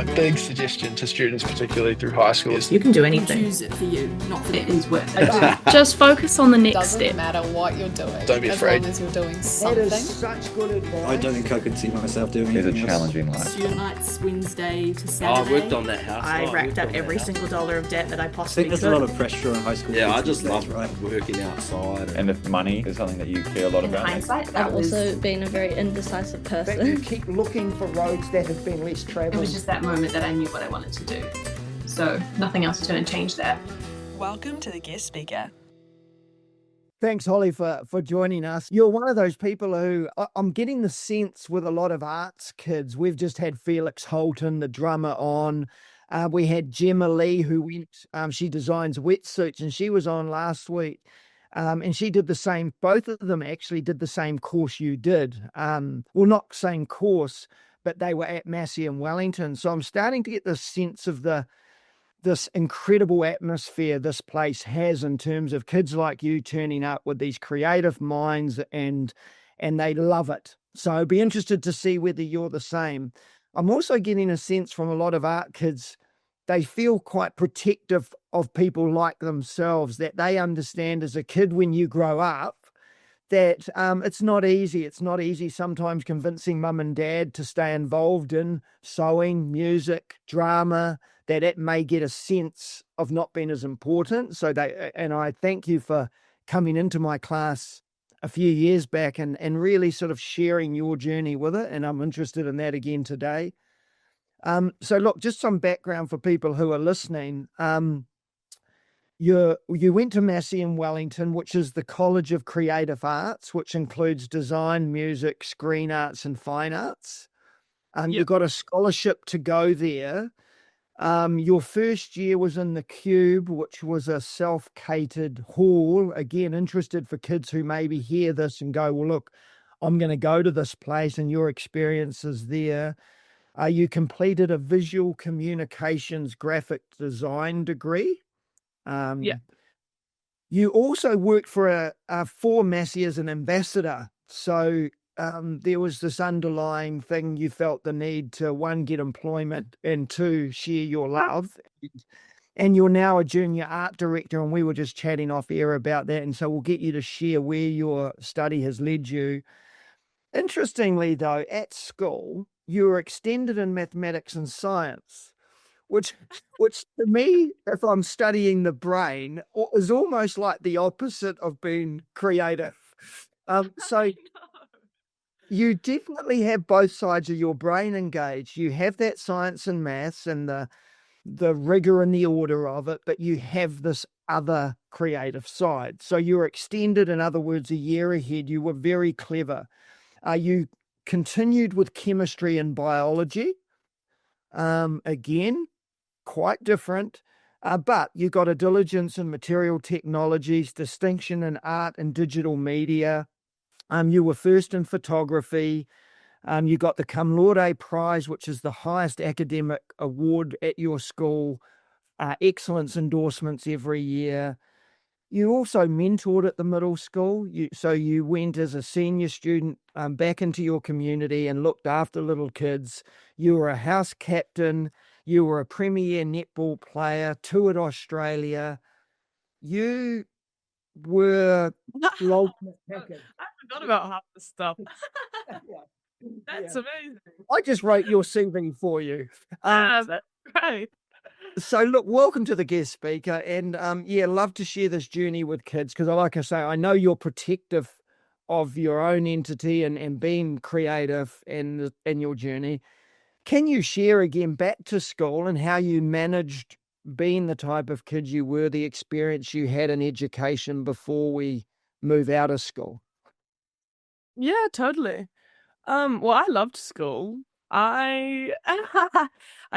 My big suggestion to students, particularly through high school, is You can do anything. Choose it for you, not for it is worth it. Just focus on the next Doesn't step. matter what you're doing. Don't be afraid. As long as you're doing That something. is such good advice. I don't think I could see myself doing It's a anything else. challenging life. Student nights, Wednesday to Oh, Saturday. I worked on that house. I racked up every single dollar of debt that I I possibly think there's could. a lot of pressure on high school. Yeah, kids I just these days, love right? working outside. And if money is something that you care a lot In about, hindsight, that I've was, also been a very indecisive But you person. keep looking for roads that have been less It travelled. was just that moment that I knew what I wanted to do. So nothing else is going to change that. Welcome to the guest speaker. Thanks, Holly, for joining us. You're one of those people who I'm getting the sense with a lot of arts kids. We've just had Felix Holton, the drummer, on. We had Gemma Lee, who went, she designs wetsuits, and she was on last week. And she did the same, both of them actually did the same course you did. Well, not same course, but they were at Massey and Wellington. So I'm starting to get the sense of this incredible atmosphere this place has in terms of kids like you turning up with these creative minds and they love it. So I'd be interested to see whether you're the same. I'm also getting a sense from a lot of art kids, they feel quite protective of people like themselves, that they understand as a kid when you grow up that it's not easy. It's not easy sometimes convincing mum and dad to stay involved in sewing, music, drama, that it may get a sense of not being as important. And I thank you for coming into my class a few years back and really sort of sharing your journey with it. And I'm interested in that again today. So look, just some background for people who are listening. You went to Massey in Wellington, which is the College of Creative Arts, which includes design, music, screen arts, and fine arts. You got a scholarship to go there. Your first year was in the Cube, which was a self-catered hall. Again, interested for kids who maybe hear this and go, well, look, I'm going to go to this place, and your experiences there. You completed a visual communications graphic design degree. You also worked for Massey as an ambassador. So there was this underlying thing you felt the need to, one, get employment, and two, share your love. And you're now a junior art director, and we were just chatting off air about that. And so we'll get you to share where your study has led you. Interestingly, though, at school, you were extended in mathematics and science, which to me, if I'm studying the brain, is almost like the opposite of being creative. So you definitely have both sides of your brain engaged. You have that science and maths and the rigor and the order of it, but you have this other creative side. So you're extended, in other words, a year ahead. You were very clever. You continued with chemistry and biology. Again, quite different, but you got a diligence in material technologies, distinction in art and digital media. You were first in photography. You got the Cum Laude Prize, which is the highest academic award at your school. Excellence endorsements every year. You also mentored at the middle school. So you went as a senior student back into your community and looked after little kids. You were a house captain. You were a premier netball player, toured Australia. You were... I forgot about half the stuff. That's amazing. I just wrote your CV for you. That's great. So look, welcome to the guest speaker, and love to share this journey with kids, because like I say, I know you're protective of your own entity and being creative and your journey. Can you share again back to school and how you managed being the type of kid you were, the experience you had in education before we move out of school? Yeah, totally. Well, I loved school. I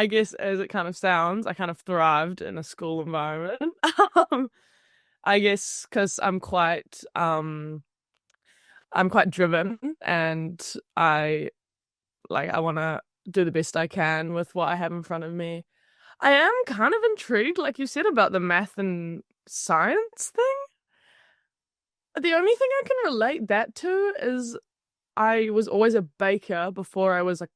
guess, as it kind of sounds, I kind of thrived in a school environment. I guess because I'm quite driven, and I want to do the best I can with what I have in front of me. I am kind of intrigued, like you said, about the math and science thing. The only thing I can relate that to is I was always a baker before I was a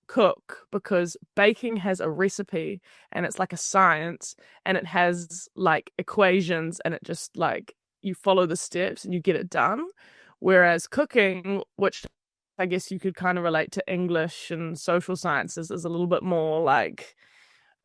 cook because baking has a recipe and it's like a science and it has like equations and it just like you follow the steps and you get it done. Whereas cooking, which I guess you could kind of relate to English and social sciences, is a little bit more like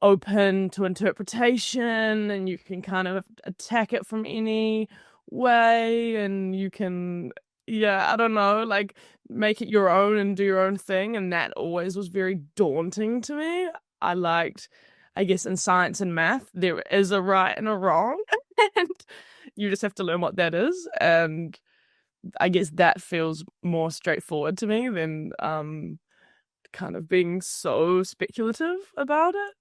open to interpretation and you can kind of attack it from any way and you can, yeah, I don't know, like make it your own and do your own thing. And that always was very daunting to me. I guess in science and math, there is a right and a wrong and you just have to learn what that is. And I guess that feels more straightforward to me than kind of being so speculative about it.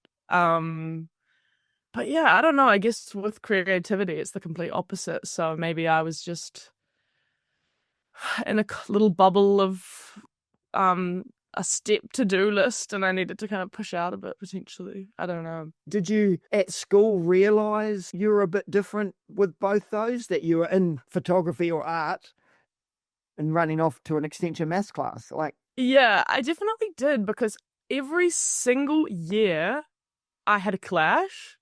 But yeah, I don't know. I guess with creativity, it's the complete opposite. So maybe I was just in a little bubble of a step to-do list and I needed to kind of push out a bit potentially. I don't know. Did you at school realize you were a bit different with both those, that you were in photography or art and running off to an extension maths class? Like, yeah, I definitely did because every single year I had a clash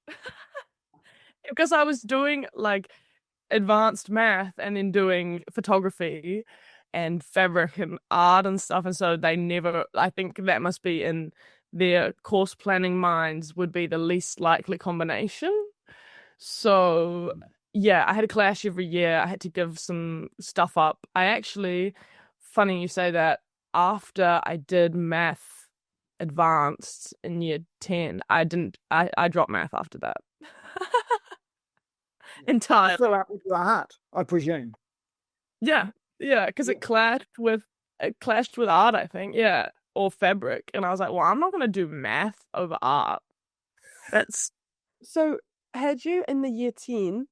because I was doing like advanced math and then doing photography and fabric and art and stuff. And so they never, I think that must be in their course planning minds would be the least likely combination. So yeah, I had a clash every year. I had to give some stuff up. I actually, funny you say that, after I did math advanced in year 10, I dropped math after that. Entirely. fill up with your art, I presume. Yeah, because it clashed with art, I think, yeah, or fabric. And I was like, well, I'm not gonna do math over art. That's So had you in the year 10,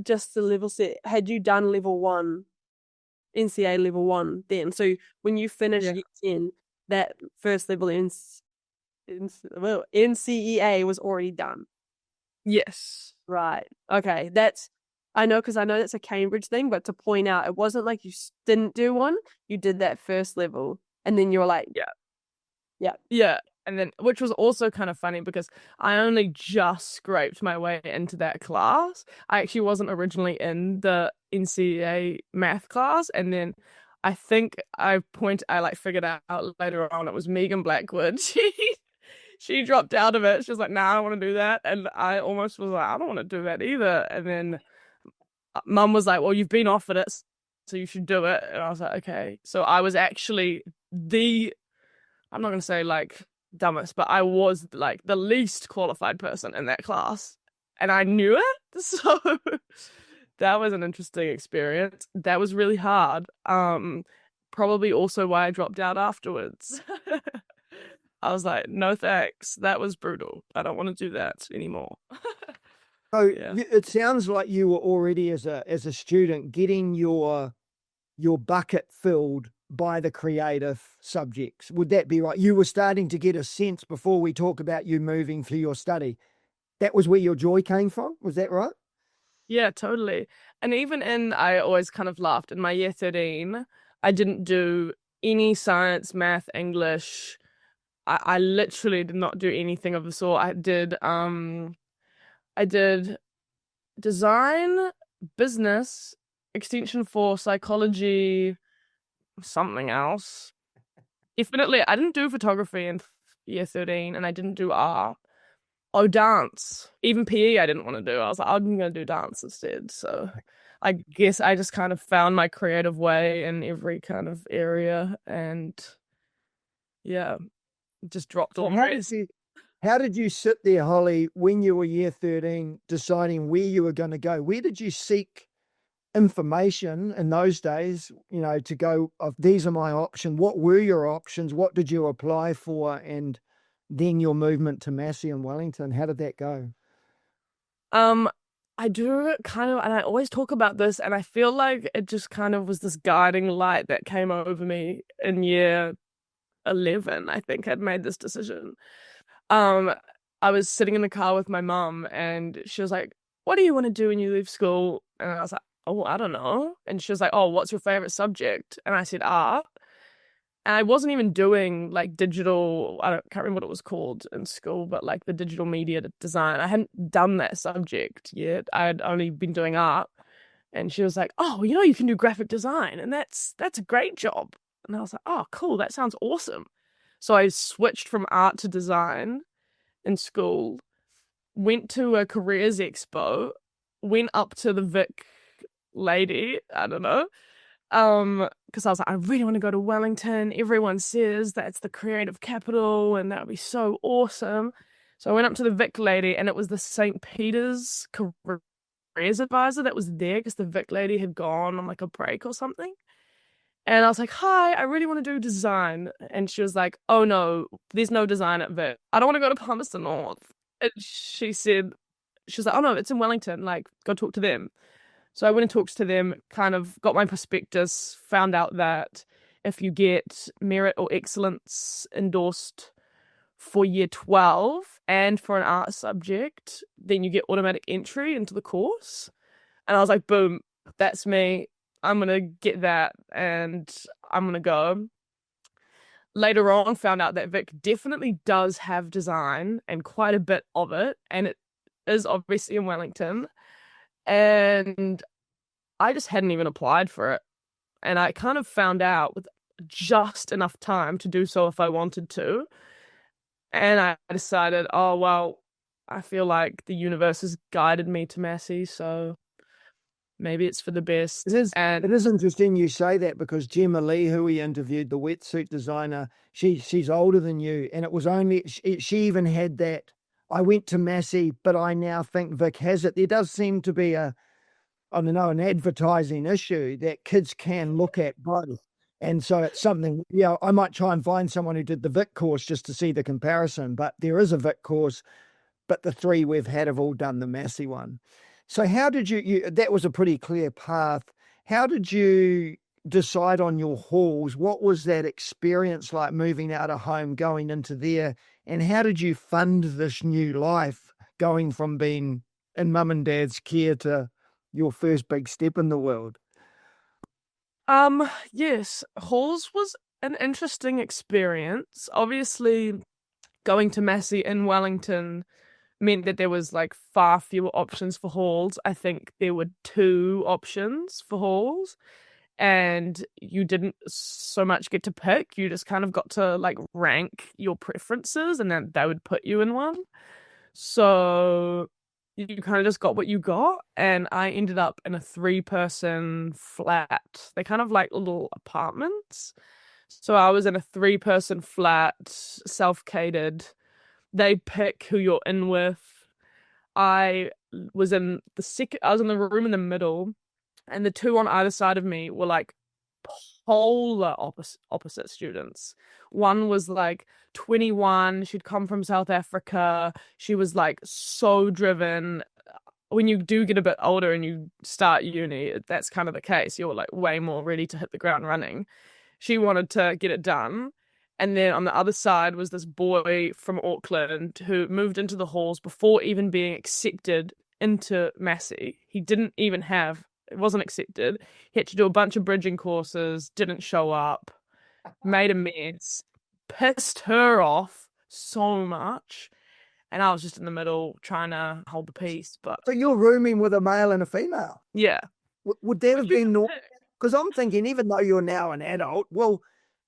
just the level set, had you done level 1, NCA level 1 then? So when you finished Yeah. year 10, that first level NCEA was already done. yes. Right. Okay. I know that's a Cambridge thing, but to point out, it wasn't like you didn't do one. You did that first level and then you were like, Yeah. And then, which was also kind of funny because I only just scraped my way into that class. I actually wasn't originally in the NCEA math class. And then I think I figured out later on it was Megan Blackwood. She dropped out of it. She was like, nah, I don't want to do that. And I almost was like, I don't want to do that either. And then Mum was like, well, you've been offered it, so you should do it. And I was like, okay. So I was actually I'm not going to say like dumbest, but I was like the least qualified person in that class. And I knew it. So that was an interesting experience. That was really hard. Probably also why I dropped out afterwards. I was like, no thanks. That was brutal. I don't want to do that anymore. So Yeah. it sounds like you were already as a student getting your bucket filled by the creative subjects. Would that be right? You were starting to get a sense before we talk about you moving for your study. That was where your joy came from. Was that right? Yeah, totally. And even I always kind of laughed in my year 13, I didn't do any science, math, English. I literally did not do anything of the sort. I did design, business, extension for psychology, something else. Definitely, I didn't do photography in year 13 and I didn't do art. Oh, dance. Even PE I didn't want to do. I was like, I'm going to do dance instead. So I guess I just kind of found my creative way in every kind of area and yeah, just dropped all the rest. How did you sit there, Holly, when you were year 13, deciding where you were going to go? Where did you seek information in those days, to go, these are my options? What were your options? What did you apply for? And then your movement to Massey and Wellington, how did that go? I do kind of, and I always talk about this, and I feel like it just kind of was this guiding light that came over me in year 11. I think I'd made this decision. I was sitting in the car with my mum, and she was like, "What do you want to do when you leave school?" And I was like, "Oh, I don't know." And she was like, "Oh, what's your favorite subject?" And I said, "Art." And I wasn't even doing like digital, can't remember what it was called in school, but like the digital media design. I hadn't done that subject yet. I'd only been doing art. And she was like, "Oh, you can do graphic design, and that's a great job." And I was like, "Oh, cool, that sounds awesome." So I switched from art to design in school, went to a careers expo, went up to the Vic lady, I don't know, because I was like, I really want to go to Wellington. Everyone says that's the creative capital and that would be so awesome. So I went up to the Vic lady, and it was the St. Peter's careers advisor that was there because the Vic lady had gone on like a break or something. And I was like, "Hi, I really want to do design." And she was like, "Oh no, there's no design at Vic. I don't want to go to Palmerston North." And she was like, "Oh no, it's in Wellington. Like, go talk to them." So I went and talked to them, kind of got my prospectus, found out that if you get merit or excellence endorsed for year 12 and for an art subject, then you get automatic entry into the course. And I was like, boom, that's me. I'm going to get that and I'm going to go. Later on, found out that Vic definitely does have design and quite a bit of it. And it is obviously in Wellington. And I just hadn't even applied for it. And I kind of found out with just enough time to do so if I wanted to. And I decided, oh, well, I feel like the universe has guided me to Massey, so maybe it's for the best. It is interesting you say that, because Gemma Lee, who we interviewed, the wetsuit designer, she's older than you, and it was only she even had that. I went to Massey, but I now think Vic has it. There does seem to be an advertising issue that kids can look at both. And so it's something, I might try and find someone who did the Vic course just to see the comparison, but there is a Vic course, but the three we've had have all done the Massey one. So how did you that was a pretty clear path. How did you decide on your halls? What was that experience like, moving out of home, going into there? And how did you fund this new life, going from being in mum and dad's care to your first big step in the world? Yes, halls was an interesting experience. Obviously, going to Massey in Wellington meant that there was like far fewer options for halls. I think there were 2 options for halls, and you didn't so much get to pick. You just kind of got to like rank your preferences, and then they would put you in one. So you kind of just got what you got, and I ended up in a 3-person flat. They're kind of like little apartments. So I was in a 3-person flat, self-catered. They pick who you're in with. I was in the room in the middle, and the 2 on either side of me were like polar opposite students. One was like 21. She'd come from South Africa. She was like so driven. When you do get a bit older and you start uni, that's kind of the case. You're like way more ready to hit the ground running. She wanted to get it done. And then on the other side was this boy from Auckland who moved into the halls before even being accepted into Massey. It wasn't accepted. He had to do a bunch of bridging courses, didn't show up, made a mess, pissed her off so much. And I was just in the middle trying to hold the peace. But So you're rooming with a male and a female. yeah. Would that have been normal? Because I'm thinking, even though you're now an adult, well,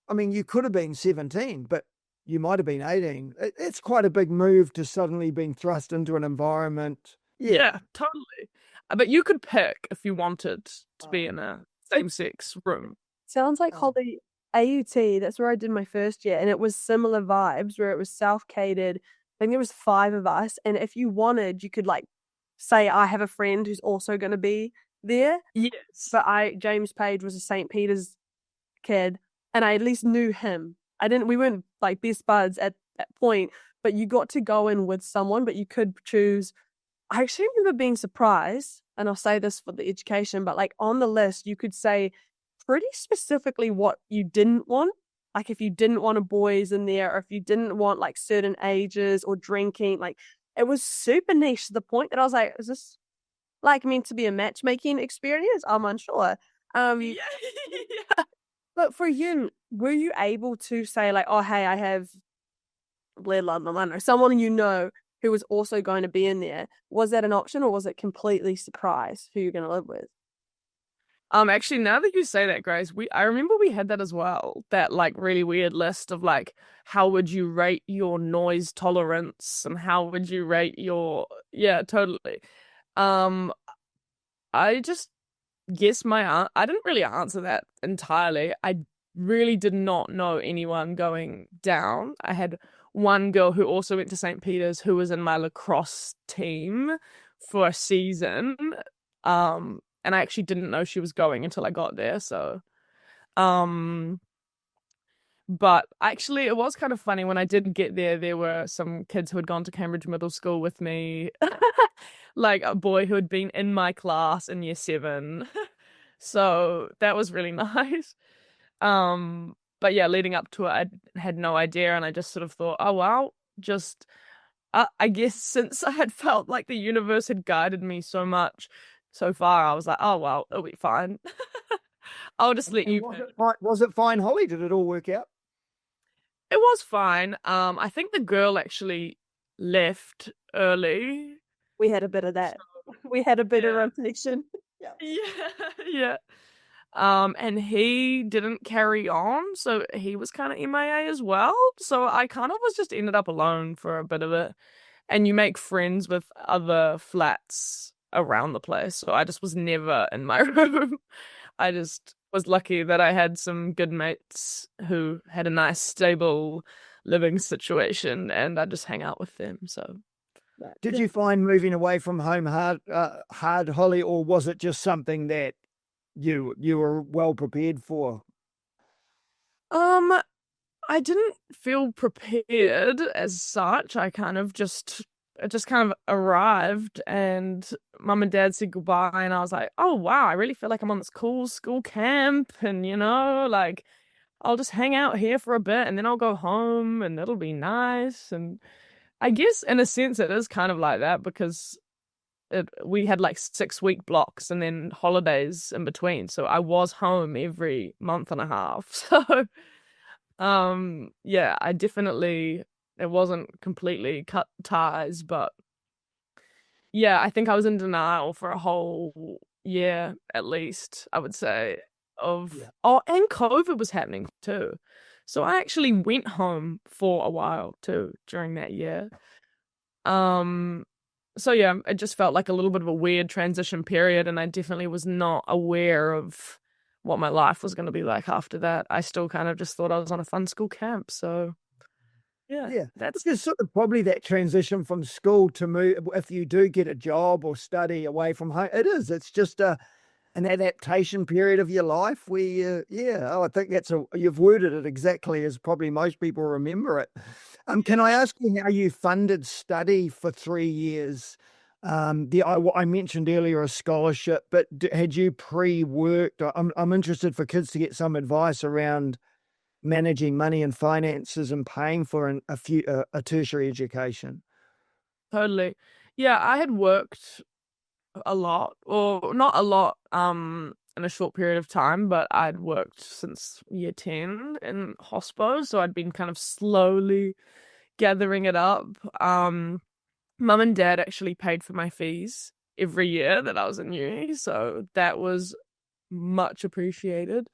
I mean, you could have been 17, but you might have been 18. It's quite a big move to suddenly being thrust into an environment. Yeah, totally. But you could pick if you wanted to be in a same-sex room. Sounds like Holly AUT. That's where I did my first year, and it was similar vibes where it was self-catered. I think there was 5 of us, and if you wanted, you could like say, I have a friend who's also going to be there. Yes. But James Page was a St. Peter's kid, and I at least knew him. We weren't like best buds at that point, but you got to go in with someone, but you could choose. I actually remember being surprised, and I'll say this for the education, but like on the list, you could say pretty specifically what you didn't want. Like if you didn't want a boys in there, or if you didn't want like certain ages or drinking, like it was super niche to the point that I was like, is this like meant to be a matchmaking experience? I'm unsure. Yeah. But for you, were you able to say like, oh, hey, I have Blair London, I don't know, someone you know who was also going to be in there? Was that an option, or was it completely surprise who you're going to live with? Actually, now that you say that, Grace, I remember we had that as well. That like really weird list of like, how would you rate your noise tolerance and how would you rate your totally. I just guess I didn't really answer that entirely. I really did not know anyone going down. I had one girl who also went to St. Peter's who was in my lacrosse team for a season. And I actually didn't know she was going until I got there. So, but actually it was kind of funny when I did get there. There were some kids who had gone to Cambridge Middle School with me, like a boy who had been in my class in year 7. So that was really nice. But yeah, leading up to it, I had no idea, and I just sort of thought, oh wow, just I guess since I had felt like the universe had guided me so much so far, I was like, oh well, it'll be fine. I'll just let And you pick. was it fine, Holly? Did it all work out? It was fine. I think the girl actually left early. We had a bit of that. We had a bit of Yeah. rotation. Yeah. And he didn't carry on, so he was kind of MIA as well. So I kind of was just ended up alone for a bit of it. And you make friends with other flats around the place. So I just was never in my room. I just was lucky that I had some good mates who had a nice, stable living situation, and I just hang out with them. So Did you find moving away from home hard, Holly, or was it just something that you were well prepared for? I didn't feel prepared as such. I kind of it just kind of arrived, and mum and dad said goodbye, and I was like, oh wow, I really feel like I'm on this cool school camp, and like I'll just hang out here for a bit and then I'll go home and it'll be nice. And I guess in a sense it is kind of like that, because we had like 6-week blocks and then holidays in between, so I was home every month and a half. So yeah, I definitely, it wasn't completely cut ties, but yeah, I think I was in denial for a whole year at least, I would say, of and COVID was happening too. So I actually went home for a while too during that year. So yeah, it just felt like a little bit of a weird transition period, and I definitely was not aware of what my life was going to be like after that. I still kind of just thought I was on a fun school camp. So yeah, that's It's sort of probably that transition from school to move, if you do get a job or study away from home. It's just an adaptation period of your life where I think you've worded it exactly as probably most people remember it. Can I ask you how you funded study for 3 years? I mentioned earlier a scholarship, but had you pre-worked? I'm interested for kids to get some advice around managing money and finances and paying for a tertiary education. totally. Yeah, I had worked a lot, or not a lot, in a short period of time, but I'd worked since year 10 in hospo, so I'd been kind of slowly gathering it up. Mum and dad actually paid for my fees every year that I was in uni, so that was much appreciated.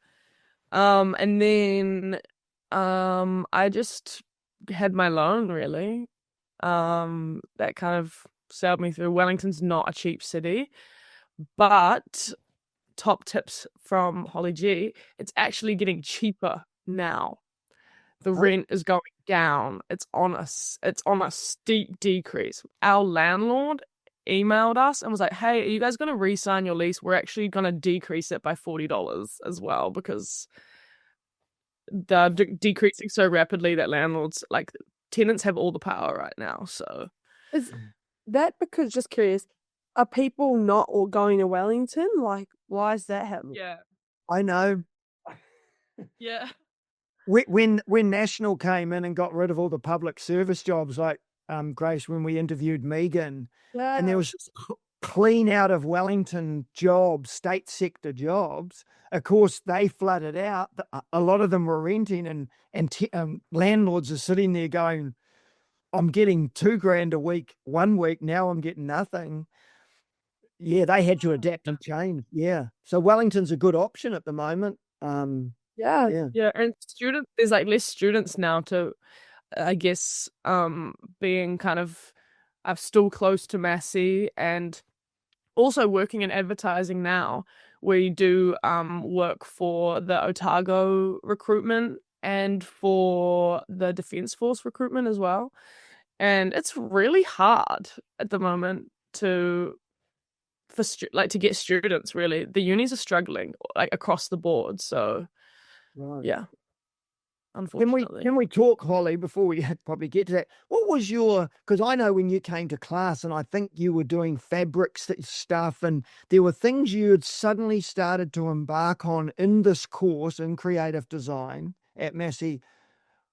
And then I just had my loan, really. That kind of sailed me through. Wellington's not a cheap city, but top tips from Holly G, it's actually getting cheaper now. The rent is going down. It's on a steep decrease. Our landlord emailed us and was like, hey, are you guys going to re-sign your lease? We're actually going to decrease it by $40 as well, because they're decreasing so rapidly that landlords, like tenants, have all the power right now. So Is that because, just curious, are people not all going to Wellington? Like, why is that happening? yeah. I know. Yeah. When National came in and got rid of all the public service jobs, like Grace, when we interviewed Megan, and there was clean out of Wellington jobs, state sector jobs. Of course, they flooded out. A lot of them were renting, and landlords are sitting there going, I'm getting $2,000 a week 1 week. Now I'm getting nothing. Yeah, they had to adapt and change. Yeah. So Wellington's a good option at the moment. Yeah. And there's like less students now to, I guess, being kind of, I'm still close to Massey and also working in advertising now. We do work for the Otago recruitment and for the Defence Force recruitment as well. And it's really hard at the moment to get students. Really, the unis are struggling like across the board. So Right. yeah, unfortunately. Can we talk, Holly, before we probably get to that? What was because I know when you came to class, and I think you were doing fabrics stuff, and there were things you had suddenly started to embark on in this course in creative design at Massey.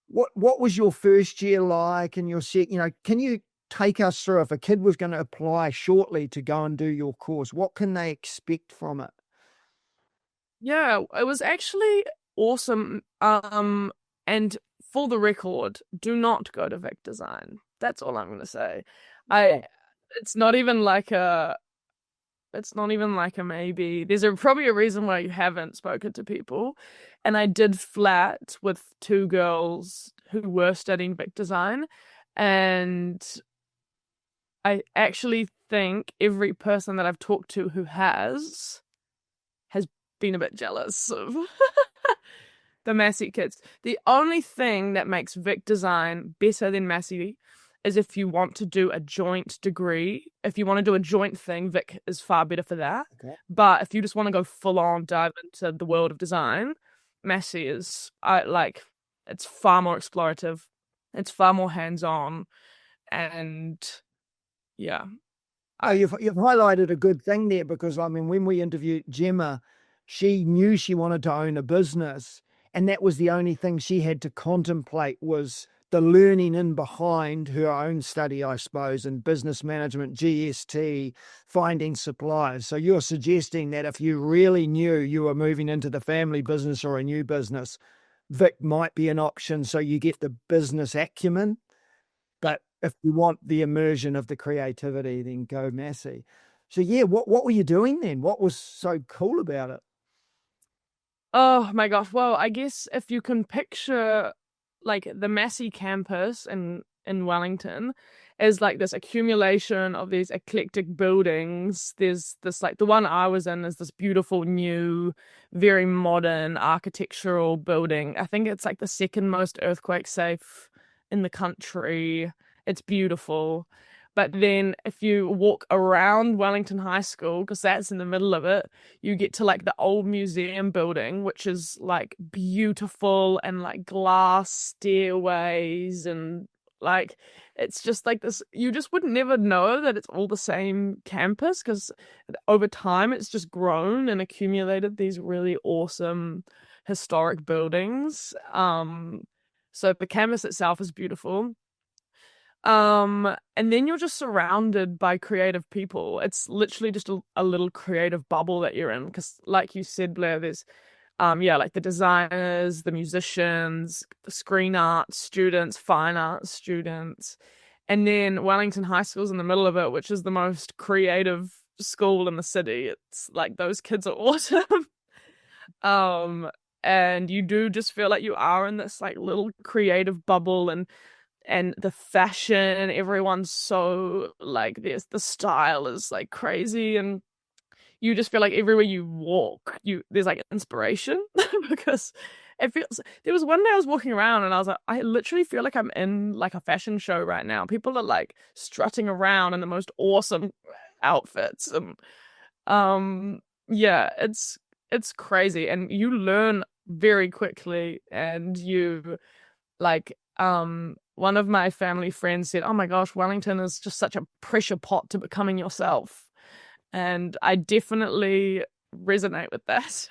What was your first year like, and can you take us through, if a kid was going to apply shortly to go and do your course, what can they expect from it? Yeah, it was actually awesome. And for the record, do not go to Vic Design. That's all I'm going to say. It's not even like a maybe. There's probably a reason why you haven't spoken to people. And I did flat with 2 girls who were studying Vic Design, and I actually think every person that I've talked to who has been a bit jealous of the Massey kids. The only thing that makes Vic Design better than Massey is if you want to do a joint degree. If you want to do a joint thing, Vic is far better for that. Okay. But if you just want to go full on dive into the world of design, Massey is it's far more explorative. It's far more hands-on, and yeah. Oh, you've highlighted a good thing there, because I mean, when we interviewed Gemma, she knew she wanted to own a business, and that was the only thing she had to contemplate was the learning in behind her own study, I suppose, in business management, GST, finding suppliers. So you're suggesting that if you really knew you were moving into the family business or a new business, Vic might be an option, so you get the business acumen. But if you want the immersion of the creativity, then go Massey. So yeah, what were you doing then? What was so cool about it? Oh my gosh. Well, I guess if you can picture like the Massey campus in Wellington is like this accumulation of these eclectic buildings. There's this, like, the one I was in is this beautiful new, very modern architectural building. I think it's like the second most earthquake safe in the country. It's beautiful. But then if you walk around Wellington High School, because that's in the middle of it, you get to like the old museum building, which is like beautiful, and like glass stairways, and like it's just like this. You just would never know that it's all the same campus, because over time it's just grown and accumulated these really awesome historic buildings. So the campus itself is beautiful. And then you're just surrounded by creative people. It's literally just a little creative bubble that you're in. Because like you said, Blair, there's, like the designers, the musicians, the screen art students, fine art students. And then Wellington High School's in the middle of it, which is the most creative school in the city. It's like those kids are awesome. And you do just feel like you are in this like little creative bubble, and the fashion, everyone's so like the style is like crazy, and you just feel like everywhere you walk there's like inspiration because it feels. There was one day I was walking around and I was like, I literally feel like I'm in like a fashion show right now. People are like strutting around in the most awesome outfits, and it's crazy, and you learn very quickly, and you like one of my family friends said, oh my gosh, Wellington is just such a pressure pot to becoming yourself. And I definitely resonate with that,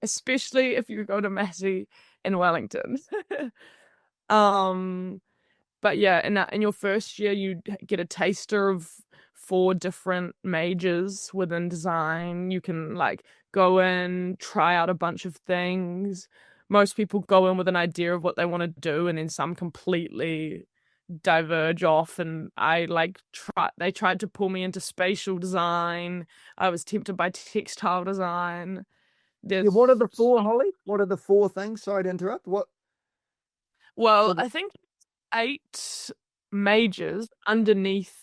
especially if you go to Massey in Wellington. But yeah, in your first year, you get a taster of 4 different majors within design. You can like go in, try out a bunch of things. Most people go in with an idea of what they want to do, and then some completely diverge off. And they tried to pull me into spatial design. I was tempted by textile design. Yeah, what are the 4, Holly? What are the 4 things? Sorry to interrupt. Well, I think 8 majors underneath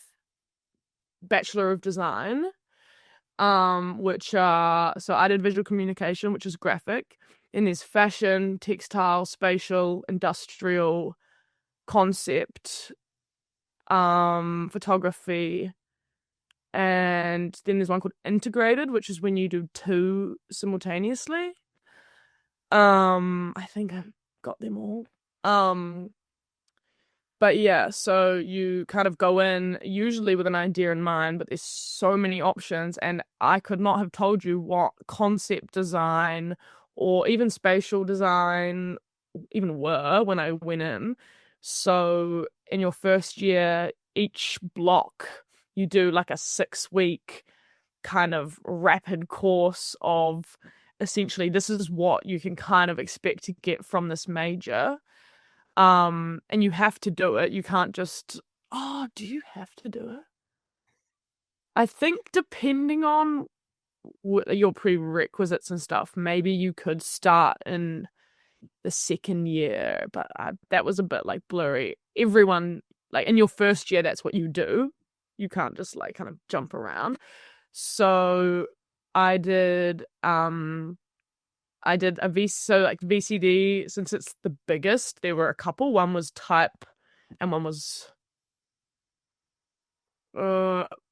Bachelor of Design, which are, so I did visual communication, which is graphic, and there's fashion, textile, spatial, industrial, concept, photography, and then there's one called integrated, which is when you do 2 simultaneously. I think I've got them all. But yeah, so you kind of go in usually with an idea in mind, but there's so many options, and I could not have told you what concept design or even spatial design even were when I went in. So in your first year, each block, you do like a 6-week kind of rapid course of essentially this is what you can kind of expect to get from this major. And you have to do it. You can't just, do you have to do it? I think depending on your prerequisites and stuff, maybe you could start in the second year, but that was a bit like blurry. Everyone, like in your first year, that's what you do. You can't just like kind of jump around. So I did VCD, since it's the biggest, there were a couple. One was type and one was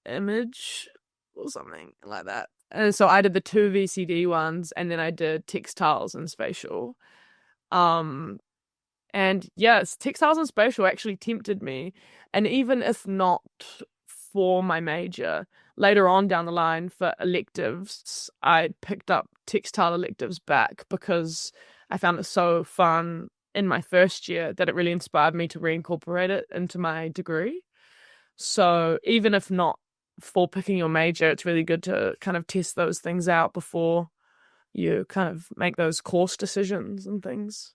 image or something like that. And so I did the 2 VCD ones, and then I did textiles and spatial. And yes, textiles and spatial actually tempted me. And even if not for my major, later on down the line for electives, I picked up textile electives back because I found it so fun in my first year that it really inspired me to reincorporate it into my degree. So even if not for picking your major, it's really good to kind of test those things out before you kind of make those course decisions and things.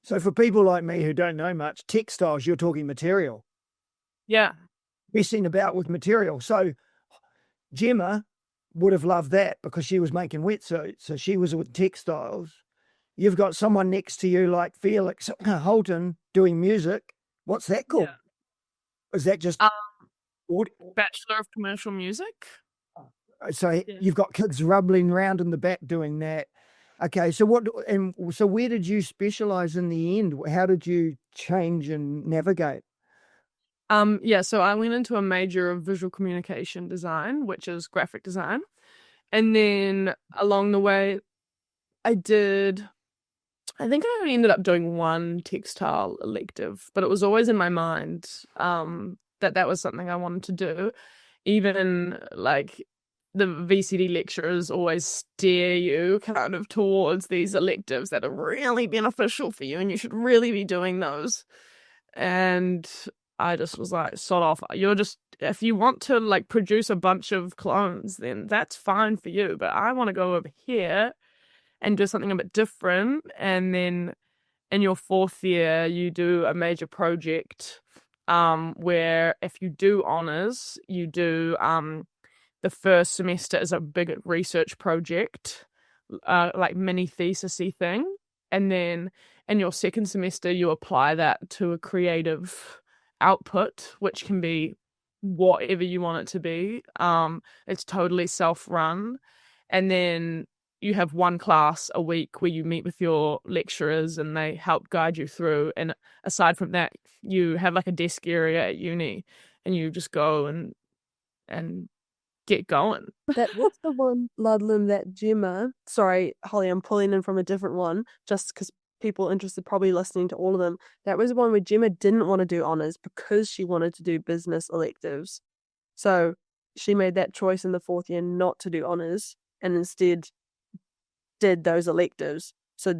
So for people like me who don't know much, textiles, you're talking material. Yeah. Messing about with material. So Gemma would have loved that because she was making wetsuits. So she was with textiles. You've got someone next to you like Felix Holton doing music. What's that called? Yeah. Is that just Bachelor of Commercial Music? So you've got kids rubbling around in the back doing that. Okay, so where did you specialize in the end? How did you change and navigate? So I went into a major of visual communication design, which is graphic design. And then along the way, I think I only ended up doing 1 textile elective, but it was always in my mind that was something I wanted to do. Even like the VCD lecturers always steer you kind of towards these electives that are really beneficial for you and you should really be doing those. And I just was like, sod off. If you want to like produce a bunch of clones, then that's fine for you. But I want to go over here and do something a bit different. And then in your 4th year, you do a major project where if you do honours, you do the first semester is a big research project, like mini thesis-y thing. And then in your 2nd semester, you apply that to a creative output, which can be whatever you want it to be. It's totally self-run. And then you have 1 class a week where you meet with your lecturers and they help guide you through. And aside from that, you have like a desk area at uni and you just go and get going. What's the one, Ludlam, that Gemma, sorry, Holly, I'm pulling in from a different one, just because people interested probably listening to all of them. That was the one where Gemma didn't want to do honours because she wanted to do business electives. So she made that choice in the 4th year not to do honours and instead did those electives. So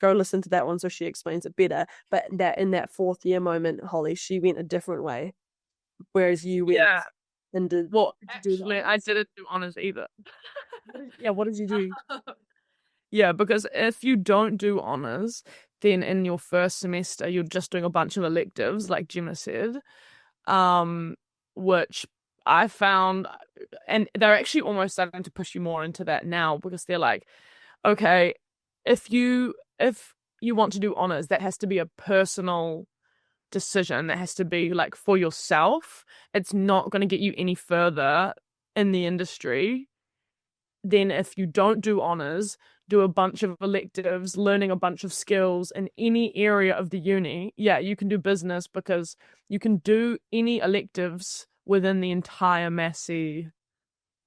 go listen to that one so she explains it better. But that in that 4th year moment, Holly, she went a different way. Whereas you went And did Well, did you do actually, I didn't do honors either. yeah, what did you do? Yeah, because if you don't do honors, then in your first semester you're just doing a bunch of electives, like Gemma said, which I found, and they're actually almost starting to push you more into that now because they're like, okay, if you want to do honors, that has to be a personal decision. That has to be like for yourself. It's not going to get you any further in the industry than if you don't do honors, do a bunch of electives, learning a bunch of skills in any area of the uni. Yeah, you can do business because you can do any electives within the entire Massey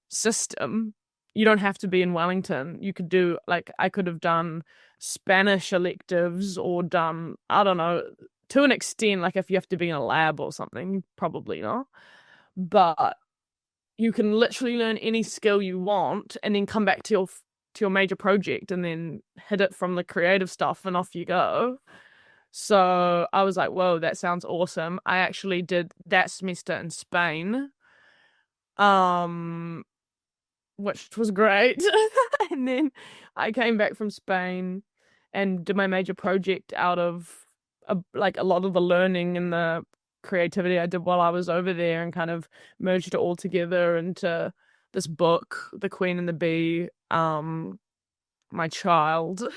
system. You don't have to be in Wellington. You could do, like, I could have done Spanish electives or done, I don't know, to an extent, like if you have to be in a lab or something, probably not. But you can literally learn any skill you want and then come back to your major project and then hit it from the creative stuff and off you go. So I was like, whoa, that sounds awesome. I actually did that semester in Spain, which was great. And then I came back from Spain and did my major project out of a lot of the learning and the creativity I did while I was over there, and kind of merged it all together into this book, The Queen and the Bee, My Child.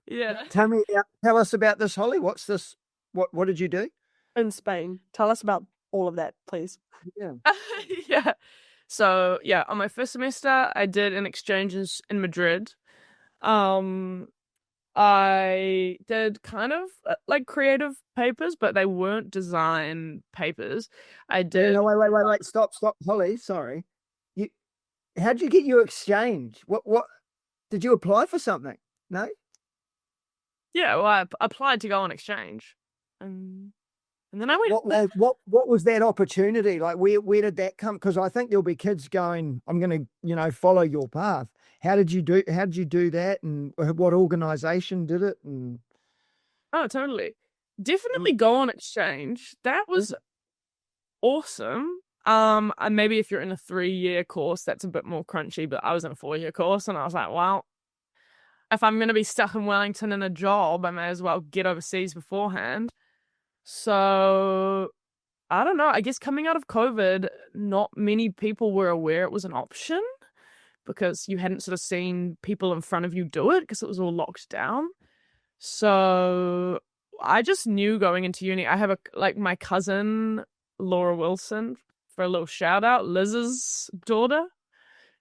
Yeah. Tell us about this, Holly. What's this? What did you do? In Spain. Tell us about all of that, please. Yeah. Yeah. So yeah, on my first semester, I did an exchange in Madrid. I did kind of like creative papers, but they weren't design papers. I did. No, wait. Stop, Holly. Sorry. How'd you get your exchange? What did you apply for something? No? Yeah, well, I applied to go on exchange, and then I went. What was that opportunity? Like, where did that come? Because I think there'll be kids going, I'm going to, follow your path. How did you do that? And what organization did it? And Oh, totally. Definitely go on exchange. That was awesome. And maybe if you're in a 3-year course, that's a bit more crunchy, but I was in a 4-year course and I was like, well, if I'm going to be stuck in Wellington in a job, I may as well get overseas beforehand. So I don't know. I guess coming out of COVID, not many people were aware it was an option because you hadn't sort of seen people in front of you do it because it was all locked down. So I just knew going into uni. I have my cousin, Laura Wilson, for a little shout out, Liz's daughter.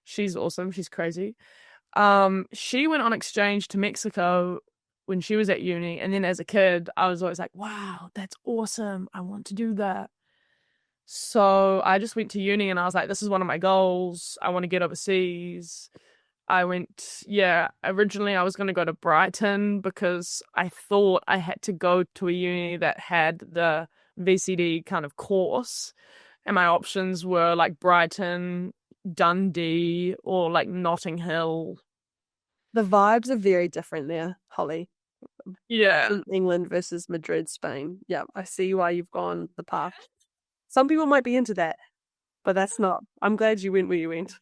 She's awesome. She's crazy. She went on exchange to Mexico when she was at uni. And then as a kid, I was always like, wow, that's awesome. I want to do that. So I just went to uni and I was like, this is one of my goals. I want to get overseas. Originally I was going to go to Brighton because I thought I had to go to a uni that had the VCD kind of course. And my options were like Brighton, Dundee, or like Notting Hill. The vibes are very different there, Holly. Yeah. England versus Madrid, Spain. Yeah, I see why you've gone the path. Some people might be into that, but that's not. I'm glad you went where you went.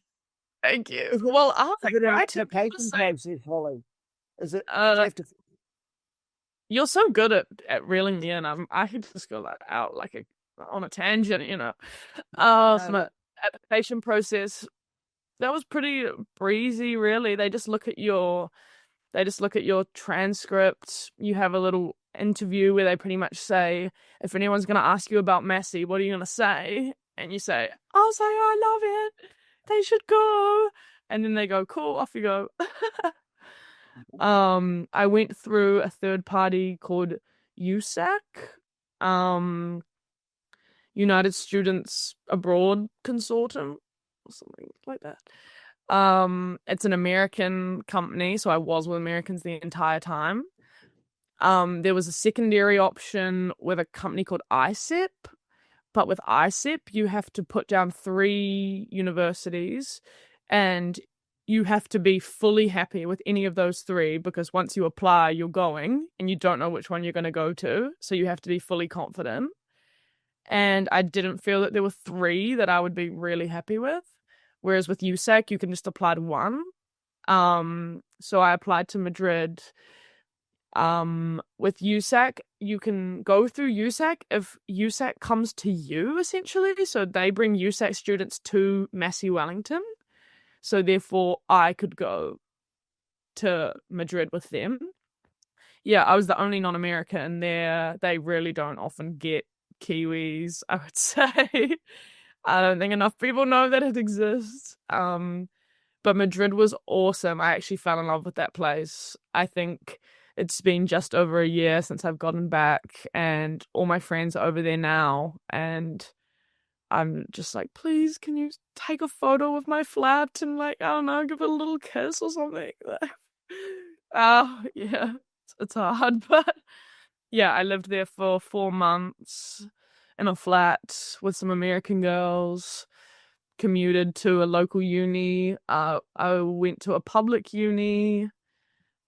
Thank you. Well, I'll is it an application process, Holly? Is it? You're so good at reeling me in. I could just go out on a tangent, Application process, that was pretty breezy, really. They just look at your transcript. You have a little interview where they pretty much say, if anyone's going to ask you about Massey, what are you going to say? And you say, I'll say I love it. They should go. And then they go, cool, off you go. I went through a third party called USAC, United Students Abroad Consortium, or something like that. It's an American company, so I was with Americans the entire time. There was a secondary option with a company called ICEP, but with ICEP, you have to put down 3 universities, and you have to be fully happy with any of those 3, because once you apply, you're going, and you don't know which one you're going to go to, so you have to be fully confident. and I didn't feel that there were 3 that I would be really happy with. Whereas with USAC, you can just apply to 1. So I applied to Madrid. With USAC, you can go through USAC if USAC comes to you, essentially. So they bring USAC students to Massey Wellington. So therefore, I could go to Madrid with them. Yeah, I was the only non-American there. They really don't often get Kiwis, I would say. I don't think enough people know that it exists. But Madrid was awesome. I actually fell in love with that place. I think it's been just over a year since I've gotten back, and all my friends are over there now. And I'm just like, please, can you take a photo with my flat and, like, I don't know, give it a little kiss or something? Yeah, it's hard, but yeah, I lived there for 4 months in a flat with some American girls, commuted to a local uni. I went to a public uni.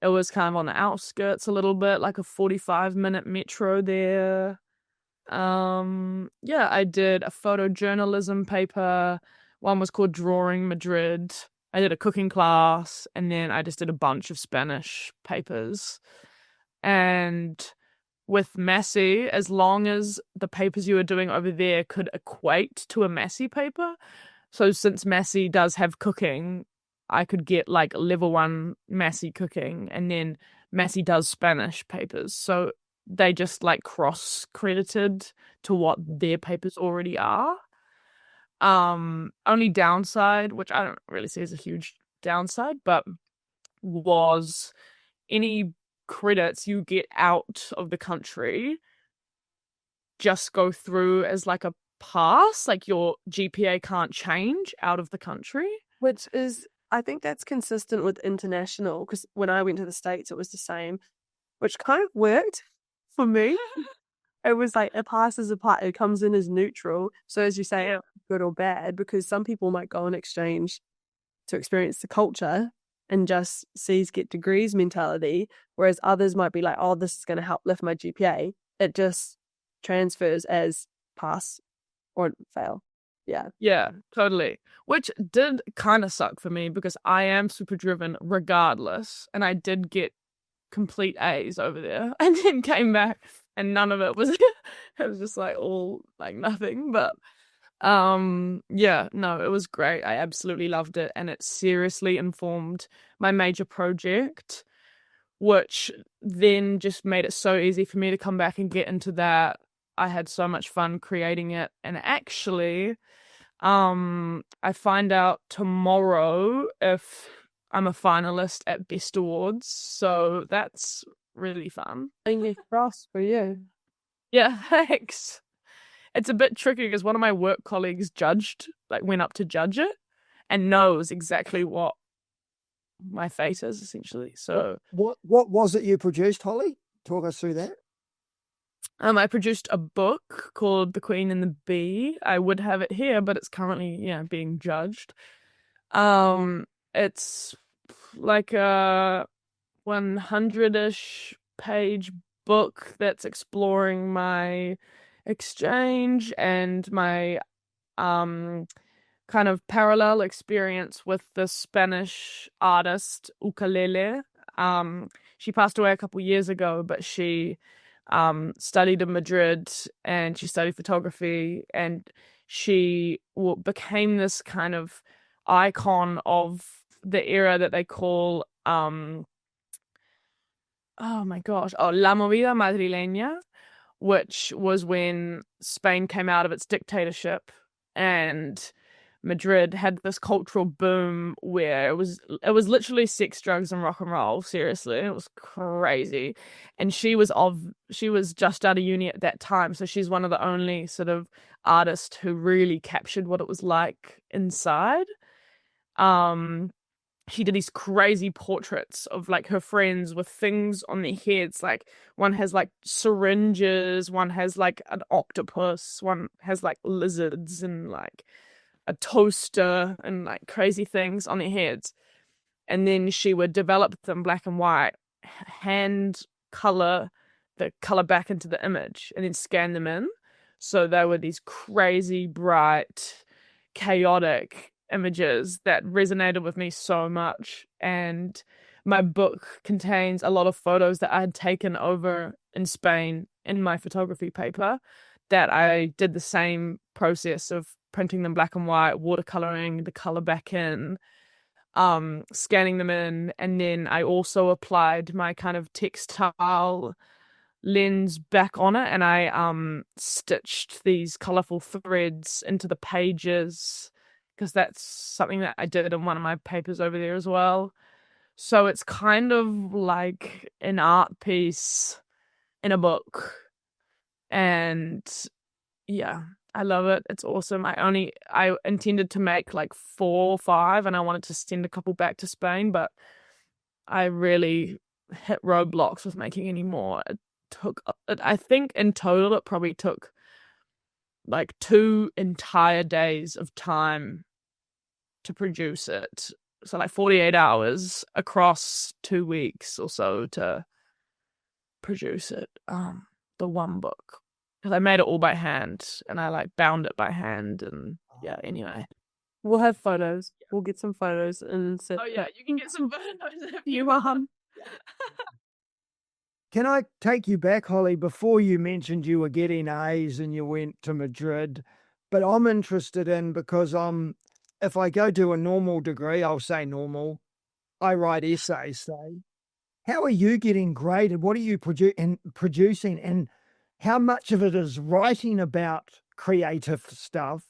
It was kind of on the outskirts a little bit, like a 45-minute metro there. Yeah, I did a photojournalism paper. One was called Drawing Madrid. I did a cooking class, and then I just did a bunch of Spanish papers. And with Massey, as long as the papers you were doing over there could equate to a Massey paper, so since Massey does have cooking, I could get like level 1 Massey cooking, and then Massey does Spanish papers. So they just like cross-credited to what their papers already are. Only downside, which I don't really see as a huge downside, but was any credits you get out of the country just go through as like a pass, like your GPA can't change out of the country. Which is, I think that's consistent with international, because when I went to the States, it was the same, which kind of worked for me. It was like a pass is a part, it comes in as neutral. So as you say, good or bad, because some people might go on exchange to experience the culture and just C's get degrees mentality, whereas others might be like, oh, this is going to help lift my GPA. It just transfers as pass or fail. Yeah, totally. Which did kind of suck for me because I am super driven regardless, and I did get complete A's over there and then came back and none of it was it was just like all like nothing. But yeah, no, it was great. I absolutely loved it, and it seriously informed my major project, which then just made it so easy for me to come back and get into that. I had so much fun creating it, and actually I find out tomorrow if I'm a finalist at Best Awards, so that's really fun. Fingers crossed for you. Yeah, thanks. It's a bit tricky because one of my work colleagues went up to judge it and knows exactly what my fate is, essentially. So What was it you produced, Holly? Talk us through that. I produced a book called The Queen and the Bee. I would have it here, but it's currently being judged. It's like a 100-ish page book that's exploring my exchange and my kind of parallel experience with the Spanish artist Ukulele. She passed away a couple years ago, but she studied in Madrid and she studied photography, and she became this kind of icon of the era that they call La Movida Madrileña, which was when Spain came out of its dictatorship and Madrid had this cultural boom where it was literally sex, drugs, and rock and roll. Seriously, it was crazy. And she was just out of uni at that time, so she's one of the only sort of artists who really captured what it was like inside. She did these crazy portraits of like her friends with things on their heads. Like one has like syringes, one has like an octopus, one has like lizards and like a toaster and like crazy things on their heads. And then she would develop them black and white, hand color the color back into the image, and then scan them in. So they were these crazy, bright, chaotic images that resonated with me so much. And my book contains a lot of photos that I had taken over in Spain in my photography paper, that I did the same process of printing them black and white, watercoloring the color back in, scanning them in, and then I also applied my kind of textile lens back on it, and I stitched these colorful threads into the pages, because that's something that I did in one of my papers over there as well. So it's kind of like an art piece in a book. And yeah, I love it. It's awesome. I intended to make like 4 or 5, and I wanted to send a couple back to Spain, but I really hit roadblocks with making any more. I think in total it probably took like 2 entire days of time to produce it. So like 48 hours across 2 weeks or so to produce it. The one book. Because I made it all by hand, and I like bound it by hand, and yeah, anyway. We'll have photos. We'll get some photos and Oh yeah, you can get some photos if you want. Can I take you back, Holly, before you mentioned you were getting A's and you went to Madrid? But I'm interested in, because if I go do a normal degree, I'll say normal, I write essays, say. How are you getting graded? What are you producing? And how much of it is writing about creative stuff,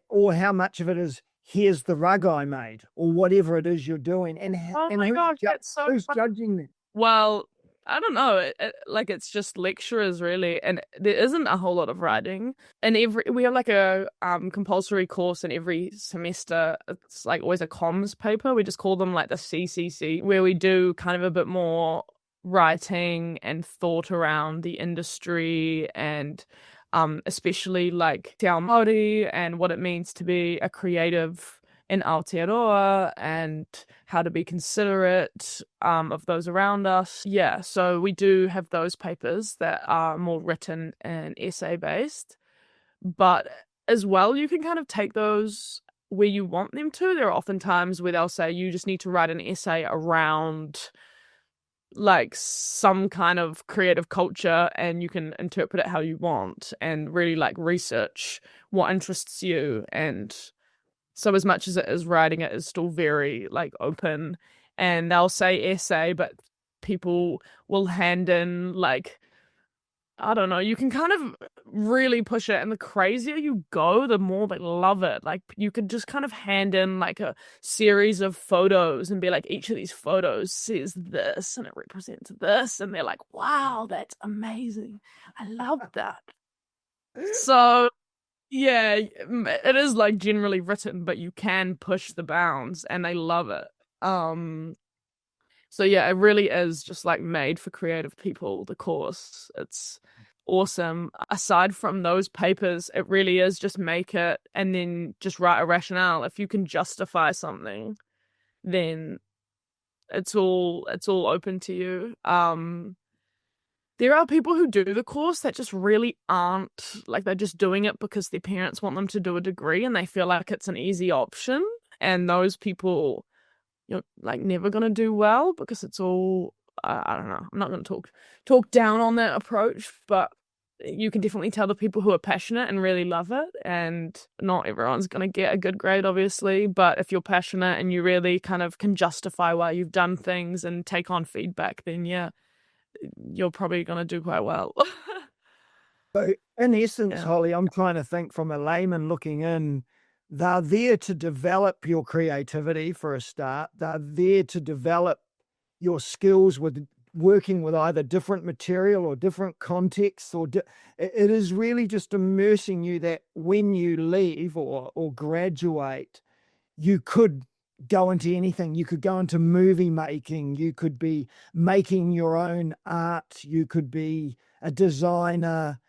or how much of it is, here's the rug I made, or whatever it is you're doing? And my gosh, that's so who's fun. judging them? Well, I don't know. It's just lecturers really, and there isn't a whole lot of writing. And we have like a compulsory course in every semester. It's like always a comms paper. We just call them like the CCC, where we do kind of a bit more writing and thought around the industry, and especially like te ao Māori and what it means to be a creative in Aotearoa, and how to be considerate of those around us. Yeah, so we do have those papers that are more written and essay based, but as well you can kind of take those where you want them to. There are often times where they'll say you just need to write an essay around like some kind of creative culture, and you can interpret it how you want and really like research what interests you. And so as much as it is writing, it is still very like open, and they'll say essay, but people will hand in like, I don't know, you can kind of really push it, and the crazier you go, the more they love it. Like you could just kind of hand in like a series of photos and be like, each of these photos says this and it represents this, and they're like, wow, that's amazing, I love that. So yeah, it is like generally written, but you can push the bounds, and they love it. So yeah, it really is just like made for creative people, the course. It's awesome. Aside from those papers, it really is just make it and then just write a rationale. If you can justify something, then it's all open to you. There are people who do the course that just really aren't, like they're just doing it because their parents want them to do a degree and they feel like it's an easy option. And those people, you're like never going to do well, because it's all, I don't know, I'm not going to talk down on that approach, but you can definitely tell the people who are passionate and really love it. And not everyone's going to get a good grade, obviously, but if you're passionate and you really kind of can justify why you've done things and take on feedback, then yeah, you're probably going to do quite well. So in essence, Yeah. Holly, I'm trying to think from a layman looking in, they're there to develop your creativity for a start. They're there to develop your skills with working with either different material or different contexts, or it is really just immersing you that when you leave or graduate, you could go into anything. You could go into movie making, you could be making your own art, you could be a designer,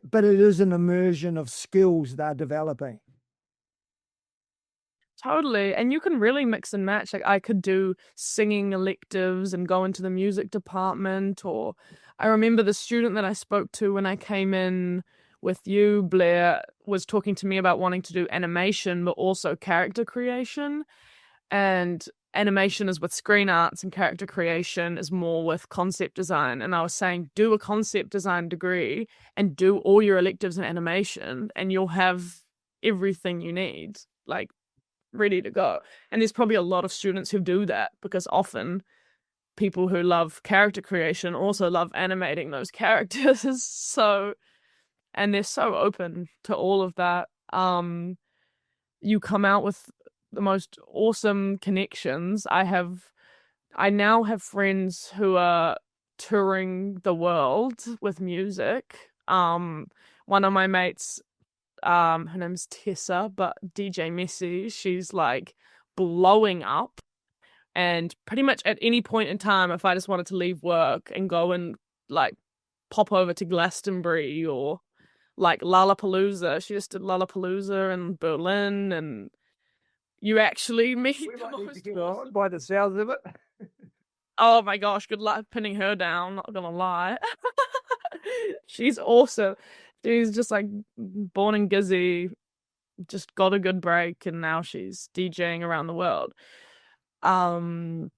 but it is an immersion of skills they're developing. Totally. And you can really mix and match. Like I could do singing electives and go into the music department, or I remember the student that I spoke to when I came in with you, Blair was talking to me about wanting to do animation, but also character creation. And animation is with screen arts and character creation is more with concept design. And I was saying, do a concept design degree and do all your electives in animation and you'll have everything you need, like ready to go. And there's probably a lot of students who do that because often people who love character creation also love animating those characters. So, and they're so open to all of that. You come out with the most awesome connections. I now have friends who are touring the world with music. One of my mates, her name's Tessa, but DJ Missy, she's like blowing up. And pretty much at any point in time, if I just wanted to leave work and go and like pop over to Glastonbury or like Lollapalooza, she just did Lollapalooza in Berlin, and you actually meet We the might need to most get awesome- on by the sounds of it. Oh my gosh, good luck pinning her down, not gonna lie. She's awesome. She's just like born in Gizzy, just got a good break, and now she's DJing around the world. But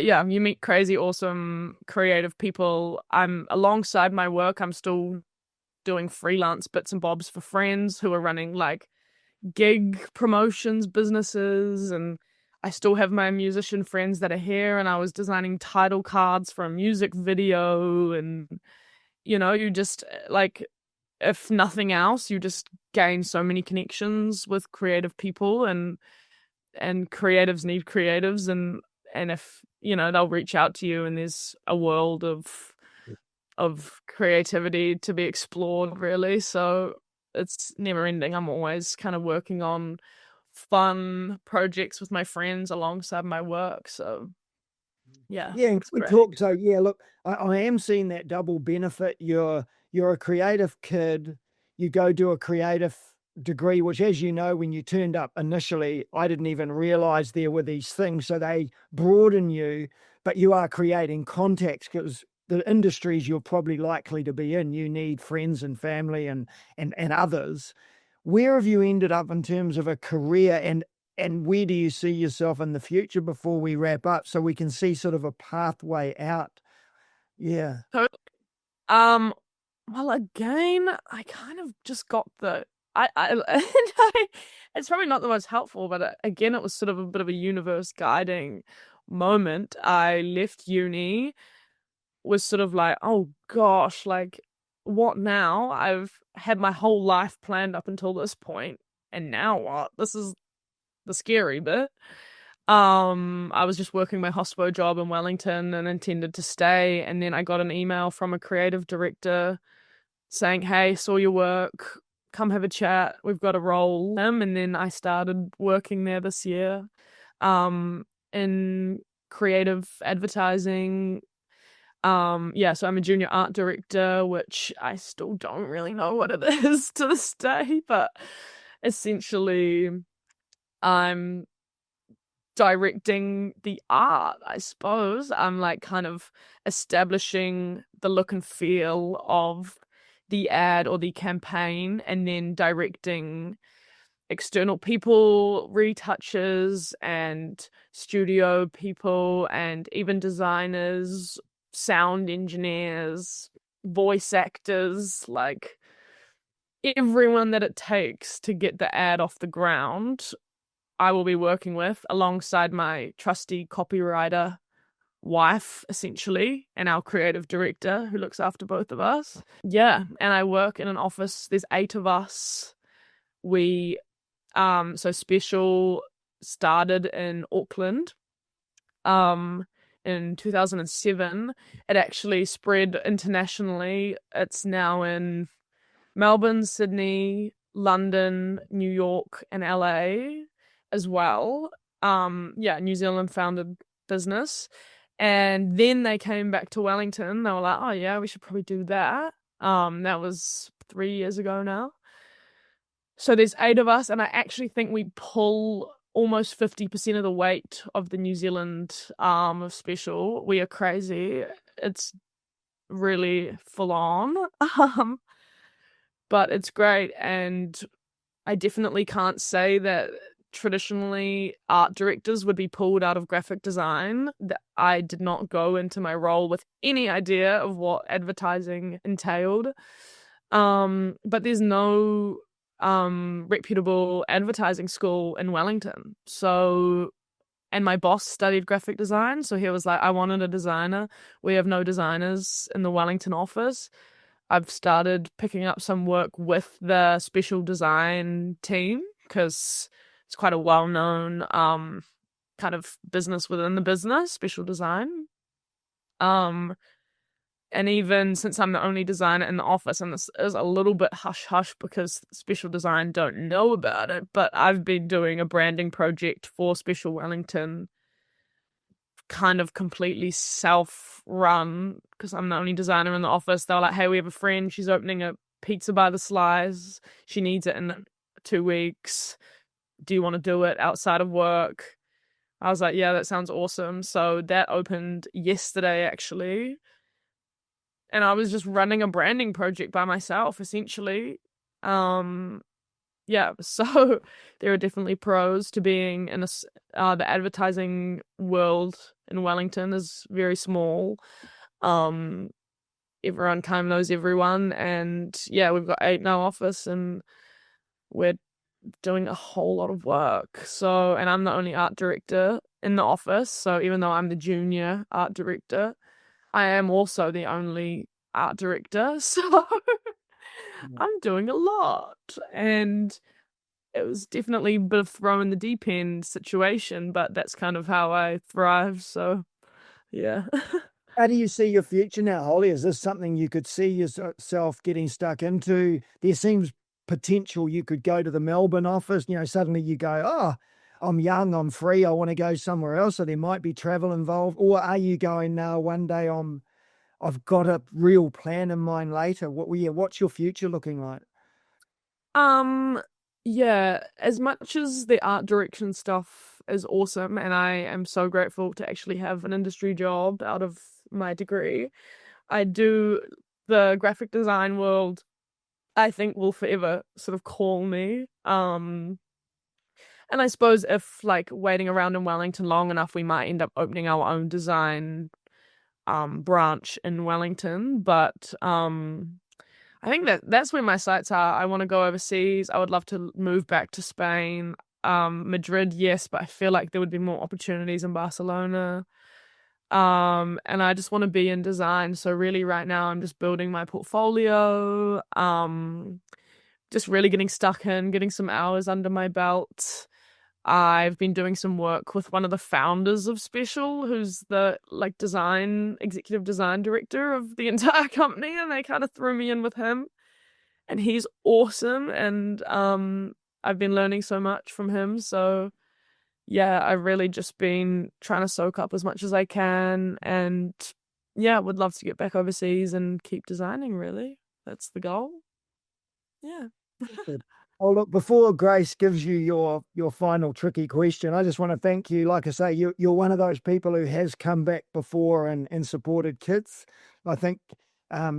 yeah, you meet crazy, awesome, creative people. I'm alongside my work, I'm still doing freelance bits and bobs for friends who are running like gig promotions businesses, and I still have my musician friends that are here, and I was designing title cards for a music video. And you just like, if nothing else, you just gain so many connections with creative people, and creatives need creatives, and if they'll reach out to you, and there's a world of creativity to be explored, really. So it's never ending. I'm always kind of working on fun projects with my friends alongside my work. So yeah. Yeah, and it's we great. talk. So yeah, look, I am seeing that double benefit. You're a creative kid. You go do a creative degree, which, as you know, when you turned up initially, I didn't even realize there were these things. So they broaden you, but you are creating contacts because the industries you're probably likely to be in, you need friends and family and others. Where have you ended up in terms of a career, and where do you see yourself in the future before we wrap up, so we can see sort of a pathway out? Yeah. So, well, again, I kind of just got it's probably not the most helpful, but again, it was sort of a bit of a universe guiding moment. I left uni, was sort of like, oh gosh, like what now? I've had my whole life planned up until this point, and now what? This is the scary bit. I was just working my hospo job in Wellington and intended to stay, and then I got an email from a creative director saying, hey, saw your work, come have a chat, we've got a role. And then I started working there this year in creative advertising. So I'm a junior art director, which I still don't really know what it is to this day, but essentially I'm directing the art, I suppose. I'm like kind of establishing the look and feel of the ad or the campaign, and then directing external people, retouchers and studio people, and even designers, sound engineers, voice actors, like everyone that it takes to get the ad off the ground. I will be working with alongside my trusty copywriter wife, essentially, and our creative director who looks after both of us. Yeah, and I work in an office. There's 8 of us. We so Special started in Auckland in 2007. It actually spread internationally. It's now in Melbourne, Sydney, London, New York, and LA as well. New Zealand founded business. And then they came back to Wellington. They were like, oh yeah, we should probably do that. That was 3 years ago now. So there's 8 of us, and I actually think we pull almost 50% of the weight of the New Zealand arm of Special. We are crazy. It's really full on. but it's great. And I definitely can't say that traditionally art directors would be pulled out of graphic design. That I did not go into my role with any idea of what advertising entailed. But there's no reputable advertising school in Wellington. So, and my boss studied graphic design, so he was like, I wanted a designer. We have no designers in the Wellington office. I've started picking up some work with the special design team because it's quite a well-known kind of business within the business, special design. And even since I'm the only designer in the office, and this is a little bit hush-hush because special design don't know about it, but I've been doing a branding project for Special Wellington, kind of completely self-run because I'm the only designer in the office. They were like, hey, we have a friend, she's opening a pizza by the slice, she needs it in 2 weeks, do you want to do it outside of work? I was like, yeah, that sounds awesome. So that opened yesterday actually, and I was just running a branding project by myself essentially. Yeah, so there are definitely pros to being in the advertising world in Wellington is very small. Everyone kind of knows everyone, and yeah, we've got 8 in our office, and we're doing a whole lot of work. So, and I'm the only art director in the office, so even though I'm the junior art director, I am also the only art director, so I'm doing a lot. And it was definitely a bit of throw in the deep end situation, but that's kind of how I thrive. So, yeah. How do you see your future now, Holly? Is this something you could see yourself getting stuck into? There seems potential you could go to the Melbourne office. Suddenly you go, oh, I'm young, I'm free, I want to go somewhere else. So there might be travel involved. Or are you going now, one day I've got a real plan in mind later? What's your future looking like? Yeah, as much as the art direction stuff is awesome, and I am so grateful to actually have an industry job out of my degree, the graphic design world, I think, will forever sort of call me. And I suppose if like waiting around in Wellington long enough, we might end up opening our own design branch in Wellington. But I think that's where my sights are. I want to go overseas. I would love to move back to Spain. Madrid, yes, but I feel like there would be more opportunities in Barcelona. And I just want to be in design. So really right now I'm just building my portfolio. Just really getting stuck in, getting some hours under my belt. I've been doing some work with one of the founders of Special, who's the executive design director of the entire company, and they kind of threw me in with him. And he's awesome, and I've been learning so much from him. So yeah, I've really just been trying to soak up as much as I can, and yeah, would love to get back overseas and keep designing, really. That's the goal. Yeah. Oh, look, before Grace gives you your final tricky question, I just want to thank you. Like I say, you're one of those people who has come back before and supported kids. I think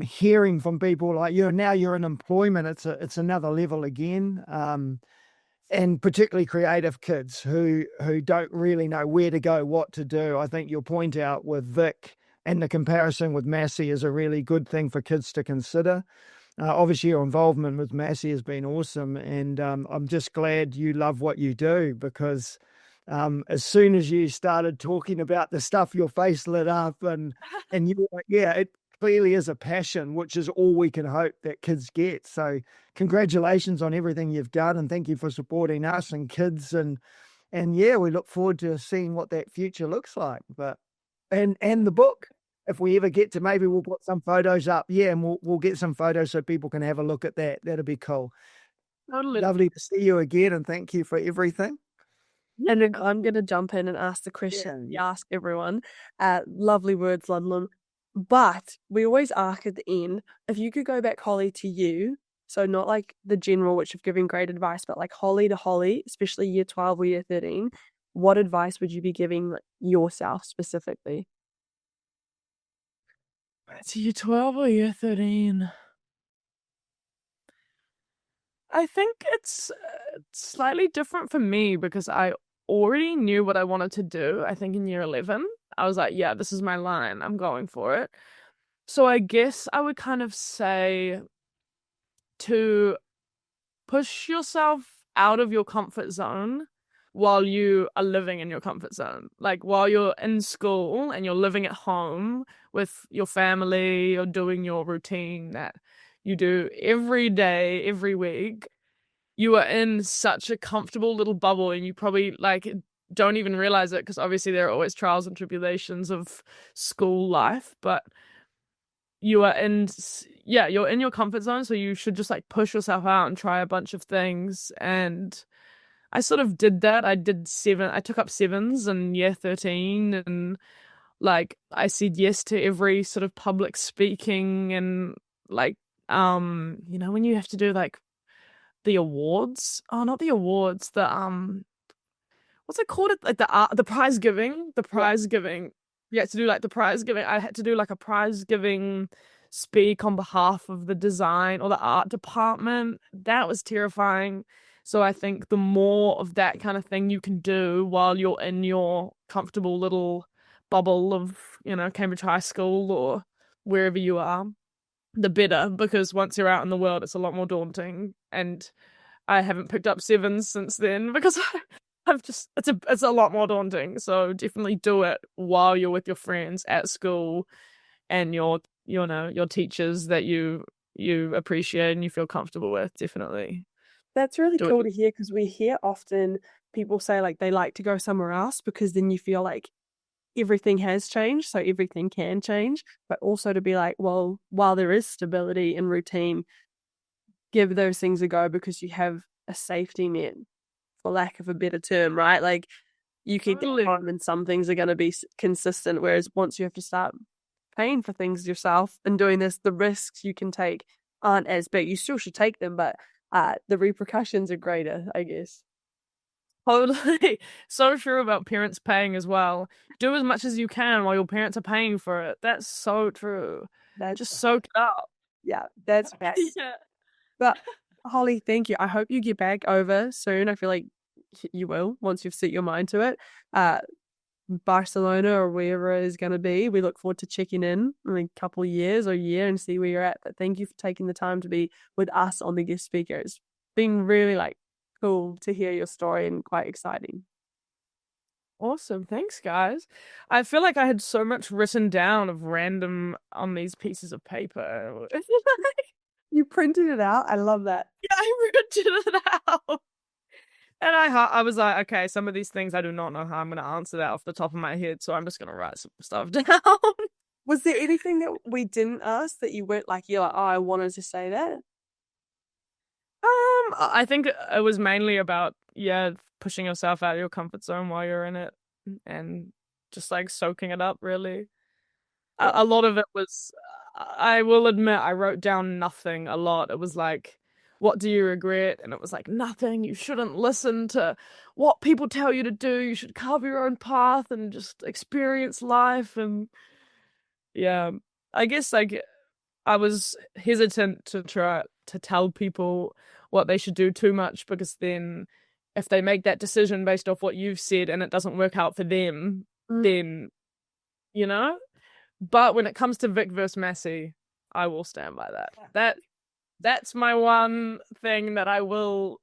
hearing from people like you, now you're in employment, it's another level again. And particularly creative kids who don't really know where to go, what to do. I think your point out with Vic and the comparison with Massey is a really good thing for kids to consider. Obviously, your involvement with Massey has been awesome, and I'm just glad you love what you do, because as soon as you started talking about the stuff, your face lit up, and you were like, yeah, it clearly is a passion, which is all we can hope that kids get. So congratulations on everything you've done, and thank you for supporting us and kids, and yeah, we look forward to seeing what that future looks like. But and the book. If we ever get to, maybe we'll put some photos up. Yeah, and we'll get some photos so people can have a look at that. That'd be cool. Totally. Lovely to see you again, and thank you for everything. And then I'm going to jump in and ask the question you ask everyone. Lovely words, Ludlam. But we always ask at the end, if you could go back, Holly, to you, so not like the general, which have given great advice, but like Holly to Holly, especially year 12 or year 13, what advice would you be giving yourself specifically? To year 12 or year 13? I think it's slightly different for me because I already knew what I wanted to do. I think in year 11, I was like, yeah, this is my line. I'm going for it. So I guess I would kind of say to push yourself out of your comfort zone while you are living in your comfort zone. Like while you're in school and you're living at home with your family, you're doing your routine that you do every day, every week, you are in such a comfortable little bubble and you probably like don't even realize it because obviously there are always trials and tribulations of school life, but you are you're in your comfort zone, so you should just like push yourself out and try a bunch of things. And I sort of did that. I took up sevens in year 13, and like I said yes to every sort of public speaking and like when you have to do like the awards. Oh, not the awards, the what's it called? Like the prize giving. The prize giving. You had to do like the prize giving. I had to do like a prize giving speak on behalf of the design or the art department. That was terrifying. So I think the more of that kind of thing you can do while you're in your comfortable little bubble of, Cambridge High School or wherever you are, the better, because once you're out in the world, it's a lot more daunting. And I haven't picked up sevens since then because it's a lot more daunting. So definitely do it while you're with your friends at school and your teachers that you appreciate and you feel comfortable with. Definitely. That's really cool to hear because we hear often people say like they like to go somewhere else because then you feel like everything has changed, so everything can change. But also to be like, well, while there is stability and routine, give those things a go because you have a safety net, for lack of a better term, right? Like you keep that home and some things are going to be consistent, whereas once you have to start paying for things yourself and doing this, the risks you can take aren't as big. You still should take them, but the repercussions are greater, I guess. Totally. So true about parents paying as well. Do as much as you can while your parents are paying for it. That's so true. That's just soak it up. Yeah, that's best. Yeah. But Holly, thank you. I hope you get back over soon. I feel like you will once you've set your mind to it. Barcelona or wherever it is going to be. We look forward to checking in a couple of years or a year and see where you're at. But thank you for taking the time to be with us on the guest speaker. It's been really cool to hear your story and quite exciting. Awesome. Thanks, guys. I feel like I had so much written down of random on these pieces of paper. You printed it out? I love that. Yeah, I printed it out. And I was like, okay, some of these things I do not know how I'm going to answer that off the top of my head, so I'm just going to write some stuff down. Was there anything that we didn't ask that you weren't like, you're like, oh, I wanted to say that? I think it was mainly about, pushing yourself out of your comfort zone while you're in it and just soaking it up, really. A lot of it was, I will admit, I wrote down nothing a lot. It was like, what do you regret? And it was like, nothing. You shouldn't listen to what people tell you to do. You should carve your own path and just experience life. And I guess I was hesitant to try to tell people what they should do too much, because then if they make that decision based off what you've said and it doesn't work out for them, then, But when it comes to Vic versus Massey, I will stand by that. That's my one thing that I'll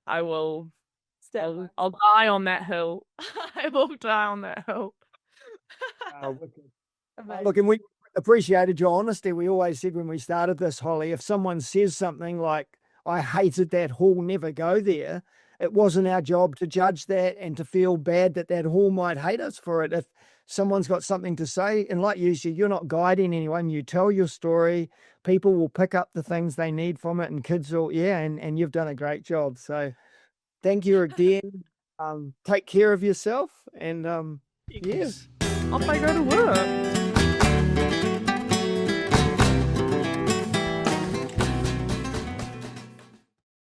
die on that hill. I will die on that hill. Look, and we appreciated your honesty. We always said when we started this, Holly, if someone says something like, I hated that hall, never go there, it wasn't our job to judge that and to feel bad that hall might hate us for it. If someone's got something to say, and like you said, you're not guiding anyone, you tell your story, people will pick up the things they need from it, and kids will, and you've done a great job. So thank you again. Take care of yourself, and Off I go to work.